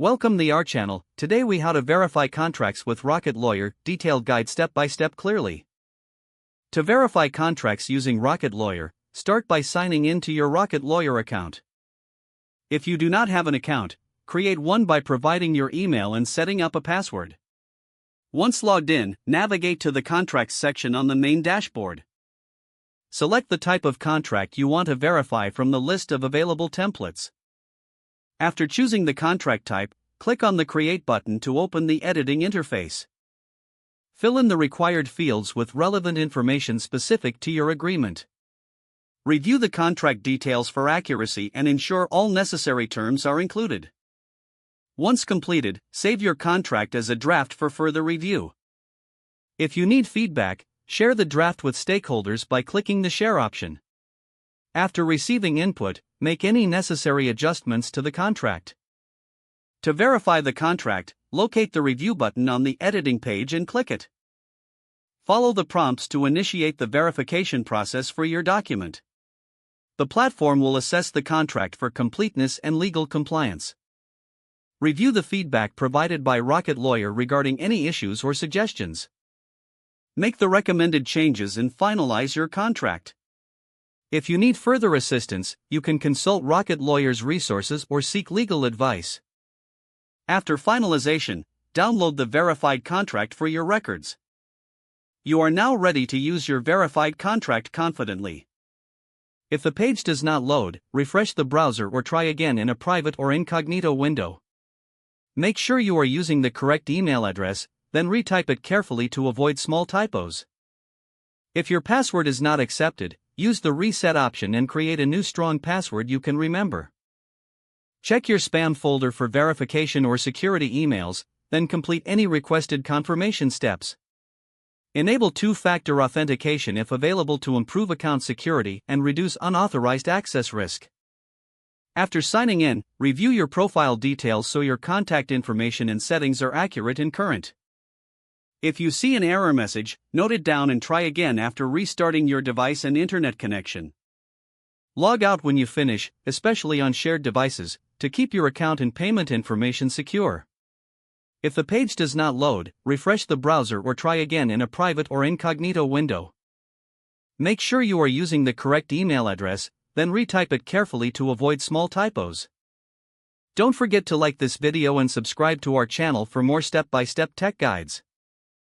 Welcome to our channel. Today we how to verify contracts with Rocket Lawyer, detailed guide step by step clearly. To verify contracts using Rocket Lawyer, start by signing in to your Rocket Lawyer account. If you do not have an account, create one by providing your email and setting up a password. Once logged in, navigate to the Contracts section on the main dashboard. Select the type of contract you want to verify from the list of available templates. After choosing the contract type, click on the Create button to open the editing interface. Fill in the required fields with relevant information specific to your agreement. Review the contract details for accuracy and ensure all necessary terms are included. Once completed, save your contract as a draft for further review. If you need feedback, share the draft with stakeholders by clicking the Share option. After receiving input, make any necessary adjustments to the contract. To verify the contract, locate the Review button on the editing page and click it. Follow the prompts to initiate the verification process for your document. The platform will assess the contract for completeness and legal compliance. Review the feedback provided by Rocket Lawyer regarding any issues or suggestions. Make the recommended changes and finalize your contract. If you need further assistance, you can consult Rocket Lawyer's resources or seek legal advice. After finalization, download the verified contract for your records. You are now ready to use your verified contract confidently. If the page does not load, refresh the browser or try again in a private or incognito window. Make sure you are using the correct email address, then retype it carefully to avoid small typos. If your password is not accepted, use the Reset option and create a new strong password you can remember. Check your spam folder for verification or security emails, then complete any requested confirmation steps. Enable two-factor authentication if available to improve account security and reduce unauthorized access risk. After signing in, review your profile details so your contact information and settings are accurate and current. If you see an error message, note it down and try again after restarting your device and internet connection. Log out when you finish, especially on shared devices, to keep your account and payment information secure. If the page does not load, refresh the browser or try again in a private or incognito window. Make sure you are using the correct email address, then retype it carefully to avoid small typos. Don't forget to like this video and subscribe to our channel for more step-by-step tech guides.